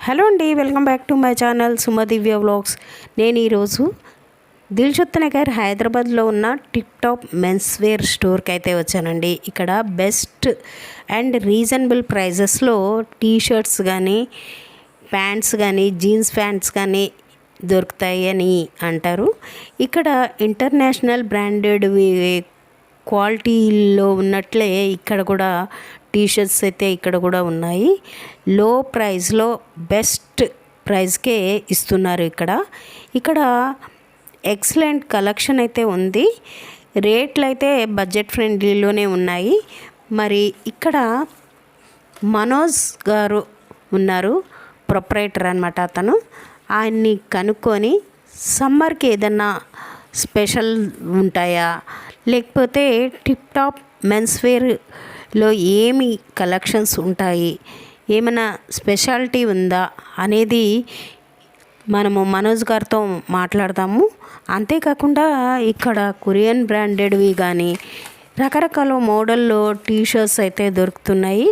Hello అండి, welcome back to my channel Sumadivya vlogs. నేను ఈరోజు దిల్షుక్ నగర్ హైదరాబాద్లో ఉన్న టిప్ టాప్ మెన్స్ వేర్ స్టోర్కి అయితే వచ్చానండి. ఇక్కడ బెస్ట్ అండ్ రీజనబుల్ ప్రైజెస్లో టీషర్ట్స్ కానీ ప్యాంట్స్ కానీ జీన్స్ ప్యాంట్స్ కానీ దొరుకుతాయి అని అంటారు. ఇక్కడ ఇంటర్నేషనల్ బ్రాండెడ్ క్వాలిటీలో ఉన్నట్లే ఇక్కడ కూడా టీషర్ట్స్ అయితే ఇక్కడ కూడా ఉన్నాయి. లో ప్రైస్లో బెస్ట్ ప్రైస్కే ఇస్తున్నారు. ఇక్కడ ఎక్సలెంట్ కలెక్షన్ అయితే ఉంది. రేట్లు అయితే బడ్జెట్ ఫ్రెండ్లీలోనే ఉన్నాయి. మరి ఇక్కడ మనోజ్ గారు ఉన్నారు, ప్రొపరేటర్ అనమాట అతను. ఆయన్ని కనుక్కొని సమ్మర్కి ఏదన్నా స్పెషల్ ఉంటాయా, లేకపోతే టిప్ టాప్ మెన్స్ వేర్లో ఏమి కలెక్షన్స్ ఉంటాయి, ఏమైనా స్పెషాలిటీ ఉందా అనేది మనము మనోజ్ గారితో మాట్లాడదాము. అంతేకాకుండా ఇక్కడ కొరియన్ బ్రాండెడ్వి కానీ రకరకాల మోడల్లో టీషర్ట్స్ అయితే దొరుకుతున్నాయి.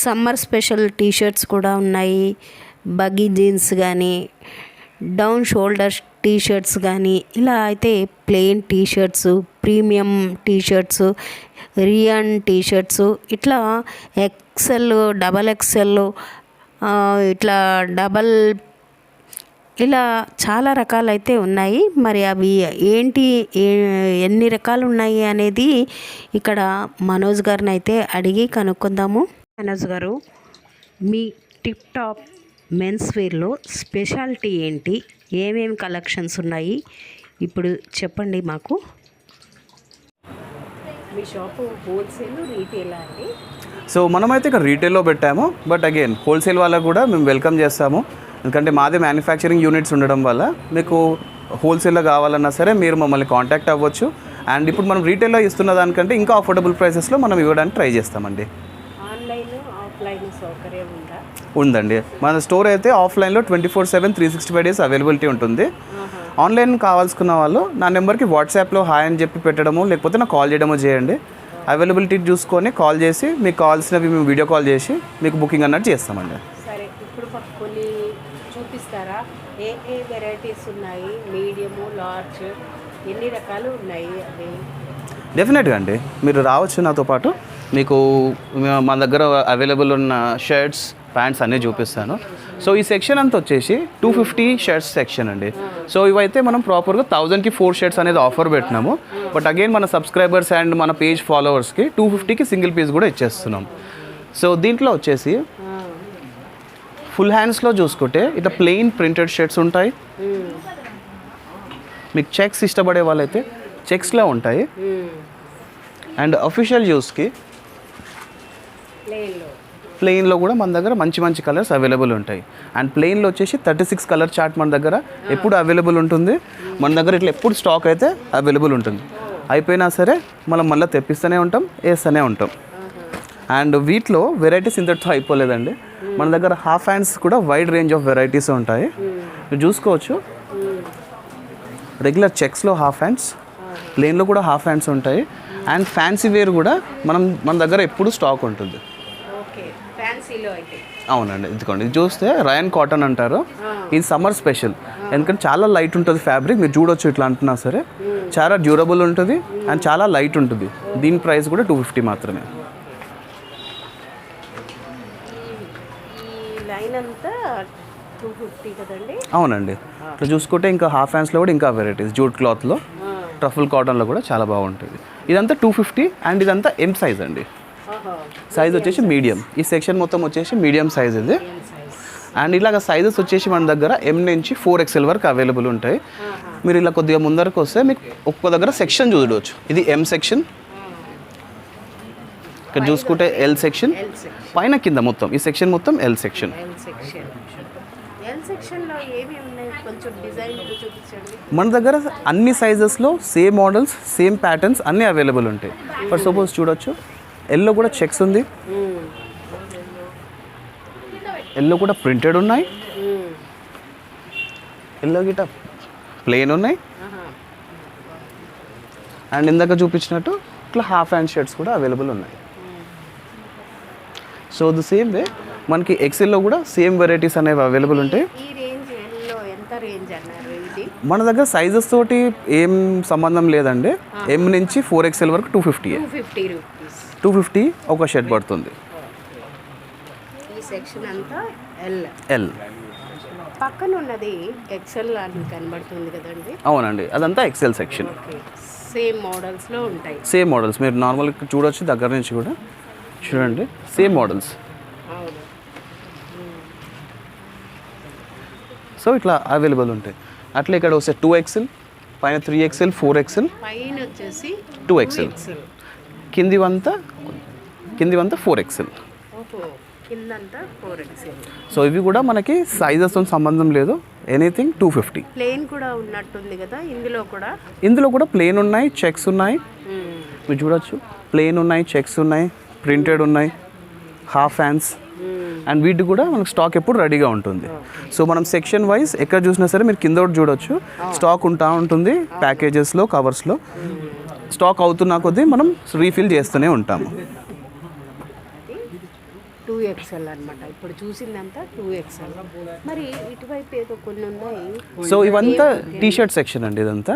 సమ్మర్ స్పెషల్ టీషర్ట్స్ కూడా ఉన్నాయి. బగ్గీ జీన్స్ కానీ డౌన్ షోల్డర్ టీషర్ట్స్ కానీ ఇలా అయితే plain T-shirts, premium T-shirts, rayon T-shirts, ఇట్లా ఎక్సెల్, డబల్ ఎక్సెల్, ఇట్లా డబల్, ఇలా చాలా రకాలు అయితే ఉన్నాయి. మరి అవి ఏంటి, ఎన్ని రకాలు ఉన్నాయి అనేది ఇక్కడ మనోజ్ గారిని అయితే అడిగి కనుక్కుందాము. మనోజ్ గారు, మీ టిప్ టాప్ మెన్స్ వేర్లో స్పెషాలిటీ ఏంటి, ఏమేమి కలెక్షన్స్ ఉన్నాయి ఇప్పుడు చెప్పండి మాకు. మీ షాపు హోల్సేల్, రీటైల్ అండి? సో మనమైతే ఇక్కడ రీటైల్లో పెట్టాము, బట్ అగైన్ హోల్సేల్ వాళ్ళకు కూడా మేము వెల్కమ్ చేస్తాము. ఎందుకంటే మాదే మ్యానుఫ్యాక్చరింగ్ యూనిట్స్ ఉండడం వల్ల మీకు హోల్సేల్లో కావాలన్నా సరే మీరు మమ్మల్ని కాంటాక్ట్ అవ్వచ్చు. అండ్ ఇప్పుడు మనం రీటైల్లో ఇస్తున్న దానికంటే ఇంకా అఫోర్డబుల్ ప్రైసెస్లో మనం ఇవ్వడానికి ట్రై చేస్తామండి. ఆన్లైన్, ఆఫ్లైన్ సౌకర్యం ఉందా? ఉందండి. మన స్టోర్ అయితే ఆఫ్లైన్లో 24/7 365 డేస్ అవైలబిలిటీ ఉంటుంది. ఆన్లైన్ కావాల్సుకున్న వాళ్ళు నా నెంబర్కి వాట్సాప్లో హాయ్ అని చెప్పి పెట్టడము, లేకపోతే నాకు కాల్ చేయడమో చేయండి. అవైలబిలిటీ చూసుకొని కాల్ చేసి మీకు కావాల్సినవి మేము వీడియో కాల్ చేసి మీకు బుకింగ్ అన్నట్టు చేస్తామండి. సరే, ఇప్పుడు మాకు కొన్ని చూపిస్తారా? ఏ ఏ వెరైటీస్ ఉన్నాయి? మీడియము, లార్జ్, ఎన్ని రకాలు ఉన్నాయి అవి? డెఫినెట్గా అండి, మీరు రావచ్చు నాతో పాటు. మీకు మన దగ్గర అవైలబుల్ ఉన్న షర్ట్స్, ప్యాంట్స్ అన్నీ చూపిస్తాను. సో ఈ సెక్షన్ అంతా వచ్చేసి 250 షర్ట్స్ సెక్షన్ అండి. సో ఇవైతే మనం ప్రాపర్గా 1000కి 4 షర్ట్స్ అనేది ఆఫర్ పెట్టినాము. బట్ అగైన్ మన సబ్స్క్రైబర్స్ అండ్ మన పేజ్ ఫాలోవర్స్కి 250కి సింగిల్ పీస్ కూడా ఇచ్చేస్తున్నాం. సో దీంట్లో వచ్చేసి ఫుల్ హ్యాండ్స్లో చూసుకుంటే ఇట్లా ప్లెయిన్ ప్రింటెడ్ షర్ట్స్ ఉంటాయి. మీకు చెక్స్ ఇష్టపడే వాళ్ళైతే చెక్స్లో ఉంటాయి. అండ్ అఫీషియల్ యూస్కి ప్లెయిన్లో కూడా మన దగ్గర మంచి మంచి కలర్స్ అవైలబుల్ ఉంటాయి. అండ్ ప్లెయిన్లో వచ్చేసి 36 కలర్ చార్ట్ మన దగ్గర ఎప్పుడు అవైలబుల్ ఉంటుంది. మన దగ్గర ఇట్లా ఎప్పుడు స్టాక్ అయితే అవైలబుల్ ఉంటుంది. అయిపోయినా సరే మనం మళ్ళీ తెప్పిస్తూనే ఉంటాం, వేస్తూనే ఉంటాం. అండ్ వీటిలో వెరైటీస్ ఇంతటితో అయిపోలేదండి. మన దగ్గర హాఫ్ హ్యాండ్స్ కూడా వైడ్ రేంజ్ ఆఫ్ వెరైటీస్ ఉంటాయి. మీరు చూసుకోవచ్చు. రెగ్యులర్ చెక్స్లో హాఫ్ హ్యాండ్స్, ప్లెయిన్లో కూడా హాఫ్ హ్యాండ్స్ ఉంటాయి. అండ్ ఫ్యాన్సీ వేర్ కూడా మన దగ్గర ఎప్పుడు స్టాక్ ఉంటుంది. అవునండి, ఇదిగోండి, ఇది చూస్తే రయాన్ కాటన్ అంటారు. ఇది సమ్మర్ స్పెషల్, ఎందుకంటే చాలా లైట్ ఉంటుంది ఫ్యాబ్రిక్. మీరు చూడొచ్చు, ఇట్లా అంటున్నా సరే చాలా డ్యూరబుల్ ఉంటుంది అండ్ చాలా లైట్ ఉంటుంది. దీని ప్రైస్ కూడా 250 మాత్రమే. అవునండి, ఇట్లా చూసుకుంటే ఇంకా హాఫ్ హ్యాండ్స్లో కూడా ఇంకా వెరైటీస్, జూట్ క్లాత్లో, ట్రఫుల్ కాటన్లో కూడా చాలా బాగుంటుంది. ఇదంతా 250 అండ్ ఇదంతా ఎం సైజ్ అండి. సైజ్ వచ్చేసి మీడియం. ఈ సెక్షన్ మొత్తం వచ్చేసి మీడియం సైజ్ ఇది. అండ్ ఇలాగ సైజెస్ వచ్చేసి మన దగ్గర ఎం నుంచి 4XL వరకు అవైలబుల్ ఉంటాయి. మీరు ఇలా కొద్దిగా ముందరకు వస్తే మీకు ఒక్క దగ్గర సెక్షన్ చూడవచ్చు. ఇది ఎం సెక్షన్, ఇక్కడ చూసుకుంటే ఎల్ సెక్షన్, పైన కింద మొత్తం ఈ సెక్షన్ మొత్తం ఎల్ సెక్షన్. మన దగ్గర అన్ని సైజెస్లో సేమ్ మోడల్స్, సేమ్ ప్యాటర్న్స్ అన్నీ అవైలబుల్ ఉంటాయి. ఫర్ సపోజ్ చూడొచ్చు, ఎల్లో కూడా చెక్స్ ఉంది, ఎల్లో కూడా ప్రింటెడ్ ఉన్నాయి, ఎల్లో గిట ప్లెయిన్ ఉన్నాయి. అండ్ ఇందాక చూపించినట్టు ఇట్లా హాఫ్ హ్యాండ్ షర్ట్స్ కూడా అవైలబుల్ ఉన్నాయి. సో ద సేమ్ వే మనకి ఎక్సెల్లో కూడా సేమ్ వెరైటీస్ అనేవి అవైలబుల్ ఉంటాయి. ఈ రేంజ్ లో ఎంత రేంజ్ అన్నారు ఇది? మన దగ్గర సైజెస్ తోటి ఏం సంబంధం లేదండి. ఎం నుంచి 4XL వరకు 250 రూపీస్. 250 ఒక షర్ట్ పడుతుంది. ఈ సెక్షన్ అంతా ఎల్. పక్కన ఉన్నది ఎక్సెల్ అని కనబడుతుంది కదండి? అవునండి, అదంతా ఎక్సెల్ సెక్షన్. సేమ్ మోడల్స్లో ఉంటాయి. సేమ్ మోడల్స్ మీరు నార్మల్గా చూడొచ్చు, దగ్గర నుంచి కూడా చూడండి. Same models. అవును. సో ఇట్లా అవైలబుల్ ఉంటాయి. అట్లా ఇక్కడ వస్తే 2XL, పైన 3XL, 4XL, పైన వచ్చేసి 2XL, కిందివంతా 4XL. ఓహో, కిందంతా 4XL. సో ఇవి కూడా మనకి సైజెస్తో సంబంధం లేదు. ఎనీథింగ్ 250. ప్లేన్ కూడా ఉన్నట్టుంది కదా ఇందులో కూడా? ఇందులో కూడా ప్లేన్ ఉన్నాయి, చెక్స్ ఉన్నాయి. మీరు చూడొచ్చు, ప్లేన్ ఉన్నాయి, చెక్స్ ఉన్నాయి, ప్రింటెడ్ ఉన్నాయి, హాఫ్ హ్యాండ్స్. అండ్ వీటి కూడా మనకు స్టాక్ ఎప్పుడు రెడీగా ఉంటుంది. సో మనం సెక్షన్ వైజ్ ఎక్కడ చూసినా సరే మీరు కింద ఒకటి చూడొచ్చు, స్టాక్ ఉంటా ఉంటుంది ప్యాకేజెస్లో, కవర్స్లో. స్టాక్ అవుతున్న కొద్దీ మనం రీఫిల్ చేస్తూనే ఉంటాము. 2XL అనమాట. ఇప్పుడు చూసిందంతా 2XL. మరి ఇటువైపు ఏదో కొన్ని ఉన్నాయి. సో ఇవంతా టీ-షర్ట్ సెక్షన్ అండి. ఇదంతా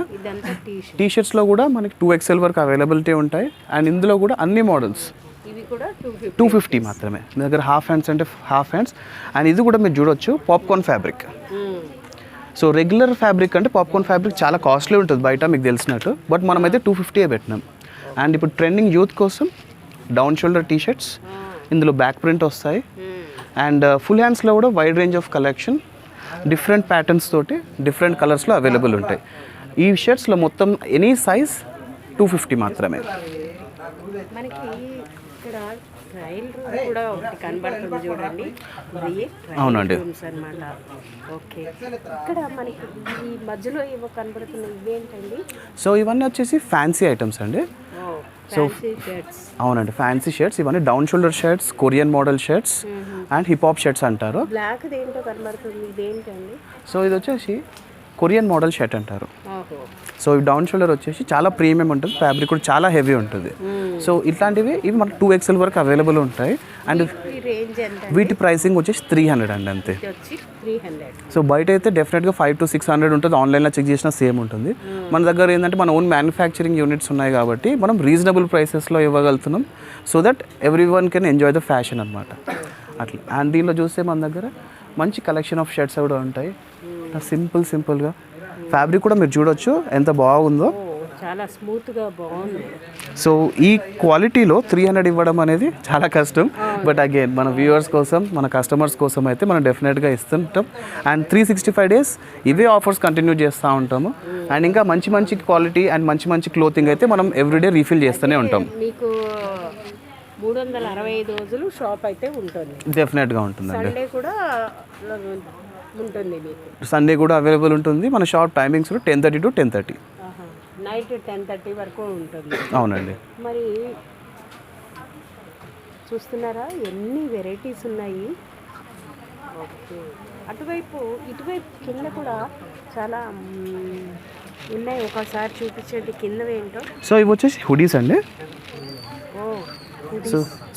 టీ-షర్ట్స్లో కూడా మనకి 2XL వరకు అవైలబిలిటీ ఉంటాయి. అండ్ ఇందులో కూడా అన్ని మోడల్స్. ఇవి కూడా 250 మాత్రమే. మీ దగ్గర హాఫ్ హ్యాండ్స్ అంటే హాఫ్ హ్యాండ్స్. అండ్ ఇది కూడా మీరు చూడొచ్చు, popcorn fabric. So regular fabric అంటే పాప్కార్న్ ఫ్యాబ్రిక్ చాలా కాస్ట్లీ ఉంటుంది బయట, మీకు తెలిసినట్టు. బట్ మనమైతే 250 పెట్టినాం. అండ్ ఇప్పుడు ట్రెండింగ్ యూత్ కోసం డౌన్ షోల్డర్ టీ-షర్ట్స్, ఇందులో బ్యాక్ ప్రింట్ వస్తాయి. అండ్ ఫుల్ హ్యాండ్స్లో కూడా wide range of collection, different patterns తోటి డిఫరెంట్ కలర్స్లో అవైలబుల్ ఉంటాయి. ఈ షర్ట్స్లో మొత్తం ఎనీ సైజ్ 250 మాత్రమే. మనకి ఇక్కడ ట్రయల్ రూమ్ కూడా ఒకటి కనబడుతుంది చూడండి. అవునండి. అన్నమాట. ఓకే, ఇక్కడ మనకి ఈ మధ్యలో ఏవో కనబడుతున్నాయి, ఇవేంటండి? సో ఇవన్నీ వచ్చేసి ఫ్యాన్సీ ఐటమ్స్ అండి. సో అవునండి, ఫ్యాన్సీ షర్ట్స్. ఇవన్నీ down shoulder shirts, Korean model shirts and hip hop shirts అంటారు. బ్లాక్ దేంటో కనబడుతుంది, ఇదేంటండి? సో ఇది వచ్చేసి కొరియన్ మోడల్ షర్ట్ అంటారు. సో ఈ డౌన్ షోల్డర్ వచ్చేసి చాలా ప్రీమియం ఉంటుంది, ఫ్యాబ్రిక్ కూడా చాలా హెవీ ఉంటుంది. సో ఇట్లాంటివి ఇవి మనకు 2XL వరకు అవైలబుల్ ఉంటాయి. అండ్ వీటి ప్రైసింగ్ వచ్చేసి 300 అండి, అంతే. సో బయట అయితే డెఫినెట్గా 500 to 600 ఉంటుంది. ఆన్లైన్లో చెక్ చేసినా సేమ్ ఉంటుంది. మన దగ్గర ఏంటంటే మన ఓన్ మ్యానుఫ్యాక్చరింగ్ యూనిట్స్ ఉన్నాయి కాబట్టి మనం రీజనబుల్ ప్రైసెస్లో ఇవ్వగలుగుతున్నాం. So that everyone can enjoy the fashion అనమాట. అట్లా. అండ్ దీనిలో చూస్తే మన దగ్గర మంచి కలెక్షన్ ఆఫ్ షర్ట్స్ కూడా ఉంటాయి. సింపుల్గా ఫ్యాబ్రిక్ కూడా మీరు చూడొచ్చు ఎంత బాగుందో, చాలా స్మూత్గా బాగుంది. సో ఈ క్వాలిటీలో 300 ఇవ్వడం అనేది చాలా కష్టం. బట్ అగైన్ మన వ్యూవర్స్ కోసం, మన కస్టమర్స్ కోసం అయితే మనం డెఫినెట్గా ఇస్తుంటాం. అండ్ 365 days ఇవే ఆఫర్స్ కంటిన్యూ చేస్తూ ఉంటాము. అండ్ ఇంకా మంచి క్వాలిటీ అండ్ మంచి క్లోతింగ్ అయితే మనం ఎవ్రీడే రీఫిల్ చేస్తూనే ఉంటాం. మీకు 365 రోజులు షాప్ అయితే ఉంటుంది. డెఫినెట్గా ఉంటుందండి. సండే కూడా ఉంటుంది మీకు? సండే కూడా అవైలబుల్ ఉంటుంది. మన షాప్ టైమింగ్స్ 10:30 to 10:30. నైట్ 10:30 వరకు ఉంటుంది. అవునండి. మరి చూస్తున్నారా ఎన్ని వెరైటీస్ ఉన్నాయి. ఓకే, ఇటువైపు కింద కూడా చాలా ఉన్నాయి. ఒకసారి చూపించండి కింద ఏంటో. సో ఇవి వచ్చేసి హుడీస్ అండి.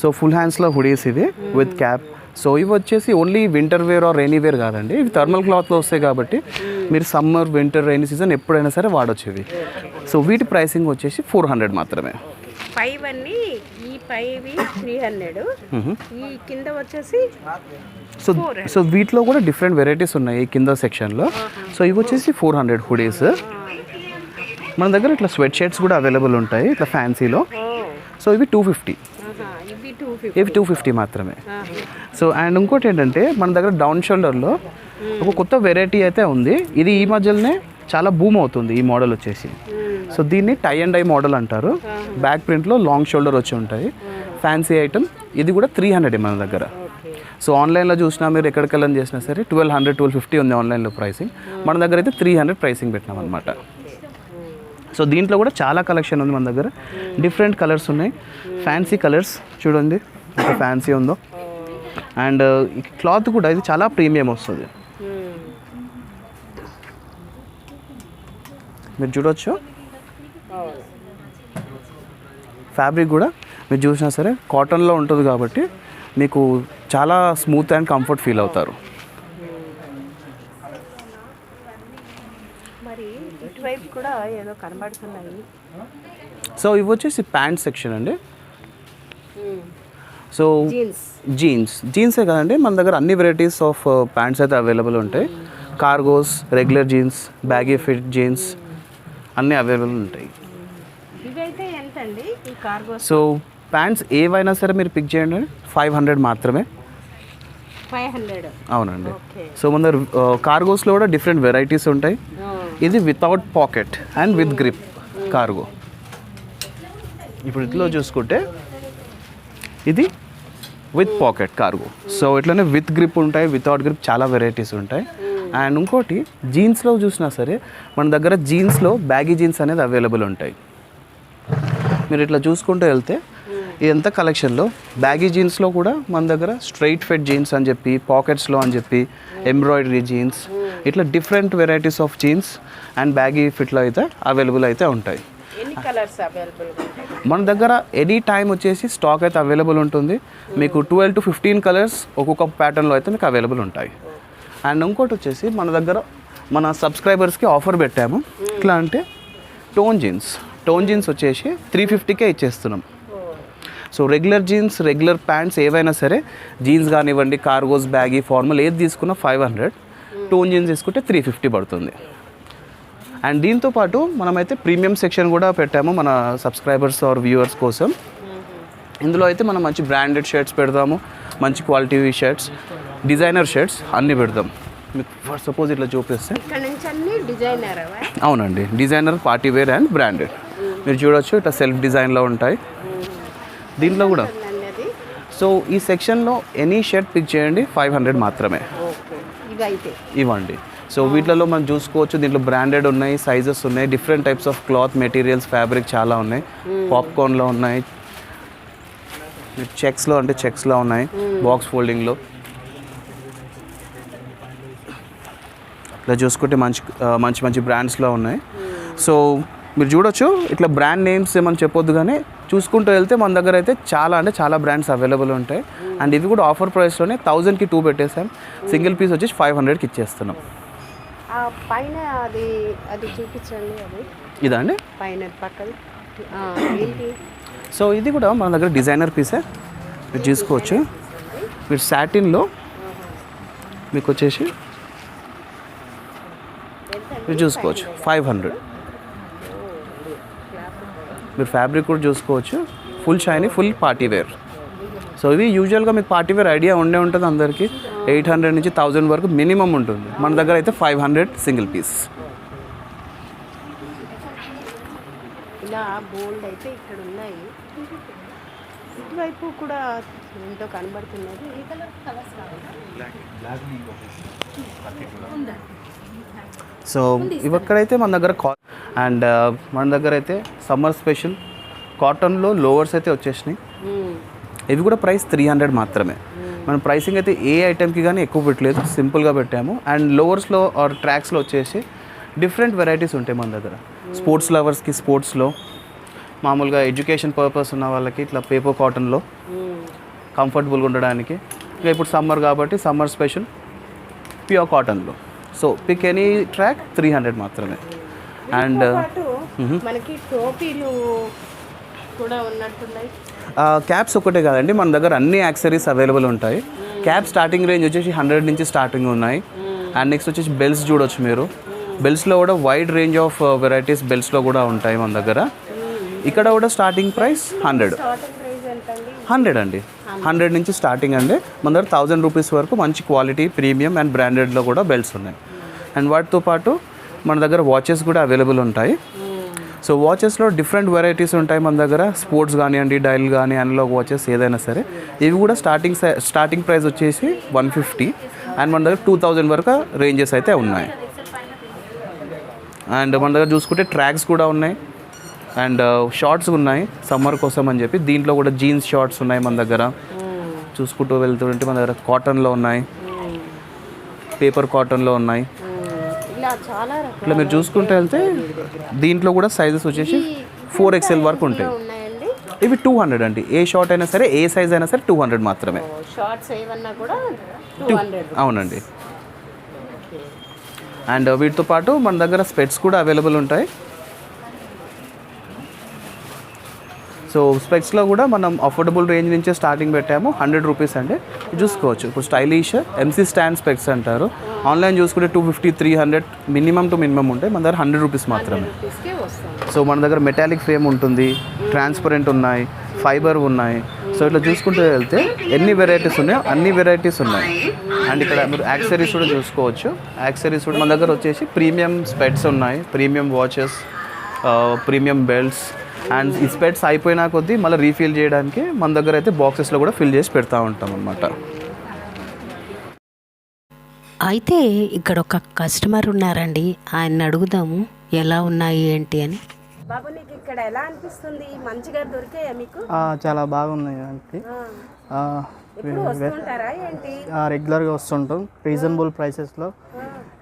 సో ఫుల్ హ్యాండ్స్లో హుడీస్ ఇవి విత్ క్యాప్. సో ఇవి వచ్చేసి only winter wear or rainy wear కాదండి, ఇవి థర్మల్ క్లాత్లో వస్తాయి కాబట్టి మీరు సమ్మర్, వింటర్, రెయినీ సీజన్ ఎప్పుడైనా సరే వాడచ్చు ఇవి. సో వీటి ప్రైసింగ్ వచ్చేసి 400 మాత్రమే. పైవన్నీ ఈ పైవి 300, ఈ కింద వచ్చేసి సో వీటిలో కూడా డిఫరెంట్ వెరైటీస్ ఉన్నాయి ఈ కింద సెక్షన్లో. సో ఇవి వచ్చేసి 400 హుడీస్. మన దగ్గర ఇట్లా స్వెట్ షర్ట్స్ కూడా అవైలబుల్ ఉంటాయి ఇట్లా ఫ్యాన్సీలో. సో ఇవి 250. ఇవి 250 మాత్రమే. సో అండ్ ఇంకోటి ఏంటంటే మన దగ్గర డౌన్ షోల్డర్లో ఒక కొత్త వెరైటీ అయితే ఉంది. ఇది ఈ మధ్యలోనే చాలా బూమ్ అవుతుంది ఈ మోడల్ వచ్చేసి. సో దీన్ని టై అండ్ డై మోడల్ అంటారు. బ్యాక్ ప్రింట్లో లాంగ్ షోల్డర్ వచ్చి ఉంటాయి. Fancy item. ఇది కూడా 300 మన దగ్గర. సో ఆన్లైన్లో చూసినా మీరు ఎక్కడికి వెళ్ళని చేసినా సరే 1200, 1250 ఉంది ఆన్లైన్లో ప్రైసింగ్. మన దగ్గర అయితే 300 ప్రైసింగ్ పెట్టినాం అనమాట. సో దీంట్లో కూడా చాలా కలెక్షన్ ఉంది మన దగ్గర. డిఫరెంట్ కలర్స్ ఉన్నాయి, ఫ్యాన్సీ కలర్స్ చూడండి ఎంత ఫ్యాన్సీ ఉందో. అండ్ ఈ క్లాత్ కూడా ఇది చాలా ప్రీమియం వస్తుంది. మీరు చూడవచ్చు ఫ్యాబ్రిక్ కూడా మీరు చూసినా సరే కాటన్లో ఉంటుంది కాబట్టి మీకు చాలా స్మూత్ అండ్ కంఫర్ట్ ఫీల్ అవుతారు. మరి ఇటువైపు కూడా ఏదో కనబడుతున్నాయి. సో ఇవి వచ్చేసి ప్యాంట్ సెక్షన్ అండి. సో జీన్సే కదండి, మన దగ్గర అన్ని వెరైటీస్ ఆఫ్ ప్యాంట్స్ అయితే అవైలబుల్ ఉంటాయి. Cargos, regular jeans, baggy fit jeans అన్నీ అవైలబుల్ ఉంటాయి. ఇవైతే ఎంత అండి ఈ కార్గోస్? సో ప్యాంట్స్ ఏవైనా సరే మీరు పిక్ చేయండి, 500 మాత్రమే. 500? అవునండి. సో మన దగ్గర కార్గోస్లో కూడా డిఫరెంట్ వెరైటీస్ ఉంటాయి. ఇది without pocket and with grip cargo. ఇప్పుడు ఇట్లా చూసుకుంటే ఇది విత్ పాకెట్ కార్గో. సో ఇట్లనే విత్ గ్రిప్ ఉంటాయి, వితౌట్ గ్రిప్ చాలా వెరైటీస్ ఉంటాయి. అండ్ ఇంకోటి జీన్స్లో చూసినా సరే మన దగ్గర జీన్స్లో బ్యాగీ జీన్స్ అనేది అవైలబుల్ ఉంటాయి. మీరు ఇట్లా చూసుకుంటూ వెళ్తే ఇదంతా కలెక్షన్లో బ్యాగీ జీన్స్లో కూడా మన దగ్గర స్ట్రైట్ ఫిట్ జీన్స్ అని చెప్పి, పాకెట్స్లో అని చెప్పి, ఎంబ్రాయిడరీ జీన్స్, ఇట్లా different varieties of jeans and baggy ఫిట్లో అయితే అవైలబుల్ అయితే ఉంటాయి. ఎన్ని కలర్స్ అవైలబుల్ ఉంటాయి మన దగ్గర? ఎనీ టైం వచ్చేసి స్టాక్ అయితే అవైలబుల్ ఉంటుంది. మీకు 12 to 15 కలర్స్ ఒక్కొక్క ప్యాటర్న్లో అయితే మీకు అవైలబుల్ ఉంటాయి. అండ్ ఇంకోటి వచ్చేసి మన దగ్గర మన సబ్స్క్రైబర్స్కి ఆఫర్ పెట్టాము. ఎట్లా అంటే టోన్ జీన్స్ వచ్చేసి 350కే ఇచ్చేస్తున్నాం. So regular jeans, regular pants ఏవైనా సరే, జీన్స్ కానివ్వండి, కార్గోస్, బ్యాగీ, ఫార్మల్ ఏది తీసుకున్నా 500, టోన్ జీన్స్ తీసుకుంటే 350 పడుతుంది. అండ్ దీంతోపాటు మనమైతే ప్రీమియం సెక్షన్ కూడా పెట్టాము మన సబ్స్క్రైబర్స్ ఆర్ వ్యూవర్స్ కోసం. ఇందులో అయితే మనం మంచి బ్రాండెడ్ షర్ట్స్ పెడతాము, మంచి క్వాలిటీ షర్ట్స్, డిజైనర్ షర్ట్స్ అన్నీ పెడతాం. మీకు ఫర్ సపోజ్ ఇట్లా చూపిస్తే అవునండి, designer, party wear and branded. మీరు చూడొచ్చు ఇట్లా సెల్ఫ్ డిజైన్లో ఉంటాయి. దీంట్లో కూడా సో ఈ సెక్షన్లో ఎనీ షర్ట్ పిక్ చేయండి, 500 మాత్రమే. ఇవ్వండి. సో వీటిలో మనం చూసుకోవచ్చు, దీంట్లో బ్రాండెడ్ ఉన్నాయి, సైజెస్ ఉన్నాయి, different types of cloth materials, fabric చాలా ఉన్నాయి. పాప్కార్న్లో ఉన్నాయి, చెక్స్లో ఉన్నాయి, బాక్స్ ఫోల్డింగ్లో. ఇట్లా చూసుకుంటే మంచి బ్రాండ్స్లో ఉన్నాయి. సో మీరు చూడొచ్చు, ఇట్లా బ్రాండ్ నేమ్స్ ఏమని చెప్పొద్దు, కానీ చూసుకుంటూ వెళ్తే మన దగ్గర అయితే చాలా బ్రాండ్స్ అవైలబుల్ ఉంటాయి. అండ్ ఇవి కూడా ఆఫర్ ప్రైస్లోనే 1000కి 2 పెట్టేసాం. సింగిల్ పీస్ వచ్చేసి 500కి ఇచ్చేస్తున్నాం. పైన అది చూపించండి. అది ఇదా అండి పైన పక్కన? సో ఇది కూడా మన దగ్గర డిజైనర్ పీసే. మీరు చూసుకోవచ్చు, మీరు సాటిన్లో మీకు వచ్చేసి మీరు చూసుకోవచ్చు 500. మీరు ఫ్యాబ్రిక్ కూడా చూసుకోవచ్చు, full shiny, full party wear. So ఇవి యూజువల్గా మీకు పార్టీ వేర్ ఐడియా ఉంటుంది అందరికీ. 800 నుంచి 1000 వరకు మినిమం ఉంటుంది. మన దగ్గర అయితే 500 సింగిల్ పీస్. ఇలా బోల్డ్ అయితే ఇక్కడ ఉన్నాయి. ఇటువైపు కూడా ఎంతో కనబడుతున్నది. ఈ కలర్ కలర్స్ సో ఇవక్కడైతే మన దగ్గర అండ్ మన దగ్గర అయితే సమ్మర్ స్పెషల్ కాటన్లో లోవర్స్ అయితే వచ్చేసినాయి. ఇవి కూడా ప్రైస్ 300 మాత్రమే. మన ప్రైసింగ్ అయితే ఏ ఐటెంకి కానీ ఎక్కువ పెట్టలేదు, సింపుల్గా పెట్టాము. అండ్ లోవర్స్లో ఆర్ ట్రాక్స్లో వచ్చేసి డిఫరెంట్ వెరైటీస్ ఉంటాయి మన దగ్గర. స్పోర్ట్స్ లవర్స్కి స్పోర్ట్స్లో, మామూలుగా ఎడ్యుకేషన్ పర్పస్ ఉన్న వాళ్ళకి ఇట్లా పేపర్ కాటన్లో కంఫర్టబుల్గా ఉండడానికి. ఇంకా ఇప్పుడు సమ్మర్ కాబట్టి సమ్మర్ స్పెషల్ ప్యూర్ కాటన్లో. సో పిక్ ఎనీ ట్రాక్ 300 మాత్రమే. అండ్ మనకి టోపీలు కూడా ఉన్నట్టున్నాయి. క్యాప్స్ ఒకటే కాదండి, మన దగ్గర అన్ని యాక్సెసరీస్ అవైలబుల్ ఉంటాయి. క్యాప్ స్టార్టింగ్ రేంజ్ వచ్చేసి 100 నుంచి స్టార్టింగ్ ఉన్నాయి. అండ్ నెక్స్ట్ వచ్చేసి బెల్ట్స్ చూడొచ్చు మీరు. బెల్ట్స్లో కూడా వైడ్ రేంజ్ ఆఫ్ వెరైటీస్ బెల్ట్స్లో కూడా ఉంటాయి మన దగ్గర. ఇక్కడ కూడా స్టార్టింగ్ ప్రైస్ 100 అండి. 100 నుంచి స్టార్టింగ్ అండి. మన దగ్గర 1000 రూపీస్ వరకు మంచి క్వాలిటీ, ప్రీమియం అండ్ బ్రాండెడ్లో కూడా బెల్ట్స్ ఉన్నాయి. అండ్ వాటితో పాటు మన దగ్గర వాచెస్ కూడా అవైలబుల్ ఉంటాయి. సో వాచెస్లో డిఫరెంట్ వెరైటీస్ ఉంటాయి మన దగ్గర. స్పోర్ట్స్ కానివ్వండి, డైల్ కానీ, అనలాగ్ వాచెస్ ఏదైనా సరే. ఇవి కూడా స్టార్టింగ్ ప్రైస్ వచ్చేసి 150 అండ్ మన దగ్గర 2000 వరకు రేంజెస్ అయితే ఉన్నాయి. అండ్ మన దగ్గర చూసుకుంటే ట్రాక్స్ కూడా ఉన్నాయి అండ్ షార్ట్స్ ఉన్నాయి సమ్మర్ కోసం అని చెప్పి. దీంట్లో కూడా జీన్స్ షార్ట్స్ ఉన్నాయి మన దగ్గర. చూసుకుంటూ వెళ్తుంటే మన దగ్గర కాటన్లో ఉన్నాయి, పేపర్ కాటన్లో ఉన్నాయి. ఇట్లా మీరు చూసుకుంటూ వెళ్తే దీంట్లో కూడా సైజెస్ వచ్చేసి 4XL వరకు ఉంటాయి. ఇవి 200 అండి. ఏ షార్ట్ అయినా సరే, ఏ సైజ్ అయినా సరే 200 మాత్రమే. షార్ట్స్ ఏమన్నా కూడా 200. అవునండి. అండ్ వీటితో పాటు మన దగ్గర స్పెట్స్ కూడా అవైలబుల్ ఉంటాయి. సో స్పెక్స్లో కూడా మనం అఫోర్డబుల్ రేంజ్ నుంచే స్టార్టింగ్ పెట్టాము. 100 రూపీస్ అండి. చూసుకోవచ్చు. ఇప్పుడు స్టైలిష్ ఎంసీ స్టాండ్ స్పెక్స్ అంటారు. ఆన్లైన్ చూసుకుంటే 250, 300 మినిమం టు మినిమం ఉంటాయి. మన దగ్గర 100 రూపీస్ మాత్రమే. సో మన దగ్గర మెటాలిక్ ఫ్రేమ్ ఉంటుంది, ట్రాన్స్పరెంట్ ఉన్నాయి, ఫైబర్ ఉన్నాయి. సో ఇట్లా చూసుకుంటూ వెళ్తే ఎన్ని వెరైటీస్ ఉన్నాయో అన్ని వెరైటీస్ ఉన్నాయి. అండ్ ఇక్కడ మీరు యాక్సెసరీస్ కూడా చూసుకోవచ్చు. యాక్సెసరీస్ కూడా మన దగ్గర వచ్చేసి ప్రీమియం స్పెట్స్ ఉన్నాయి, premium watches, premium belts. And ఈ స్పెట్స్ అయిపోయినా కొద్దీ మళ్ళీ రీఫిల్ చేయడానికి మన దగ్గర అయితే బాక్సెస్లో కూడా ఫిల్ చేసి పెడతా ఉంటాం అన్నమాట. అయితే ఇక్కడ ఒక కస్టమర్ ఉన్నారండి, ఆయన అడుగుదాము ఎలా ఉన్నాయి ఏంటి అని. బాబు నీకు ఇక్కడ ఎలా అనిపిస్తుంది? మంచిగా దొరికాయా మీకు? చాలా బాగున్నాయి అంటే ఎప్పుడు వస్తుంటారా ఏంటి? రెగ్యులర్గా వస్తుంటాం. రీజనబుల్ ప్రైసెస్లో.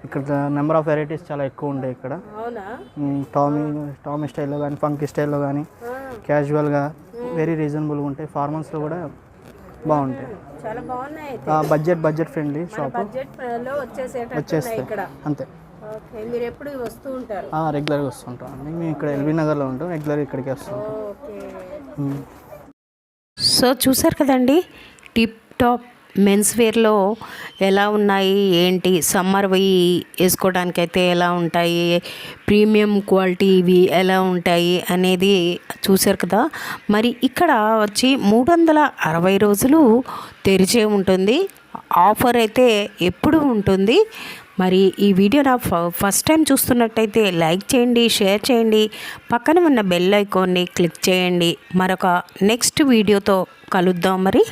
ఇక్కడ నెంబర్ ఆఫ్ వెరైటీస్ చాలా ఎక్కువ ఉంటాయి ఇక్కడ. అవునా? టామీ స్టైల్లో కానీ, ఫంకీ స్టైల్లో కానీ, క్యాజువల్గా వెరీ రీజనబుల్గా ఉంటాయి. ఫార్మల్స్లో కూడా బాగుంటాయి. చాలా బాగున్నాయి. Budget friendly shop. వచ్చేస్తాయి అంతే. ఓకే, మీరు ఎప్పుడు వస్తూ ఉంటారు? రెగ్యులర్గా వస్తుంటాం అండి. మేము ఇక్కడ ఎల్బీ నగర్లో ఉంటాం. రెగ్యులర్గా ఇక్కడికి వస్తుంటాం. సో చూసారు కదండి, టిప్ టాప్ మెన్స్ వేర్లో ఎలా ఉన్నాయి ఏంటి, సమ్మర్వి వేసుకోవడానికైతే ఎలా ఉంటాయి, ప్రీమియం క్వాలిటీ ఇవి ఎలా ఉంటాయి అనేది చూసారు కదా. మరి ఇక్కడ వచ్చి 360 రోజులు తెరిచే ఉంటుంది. ఆఫర్ అయితే ఎప్పుడు ఉంటుంది. మరి ఈ వీడియో నా ఫస్ట్ టైం చూస్తున్నట్టయితే లైక్ చేయండి, షేర్ చేయండి, పక్కన ఉన్న బెల్ ఐకాన్ని క్లిక్ చేయండి. మరొక నెక్స్ట్ వీడియోతో కలుద్దాం మరి.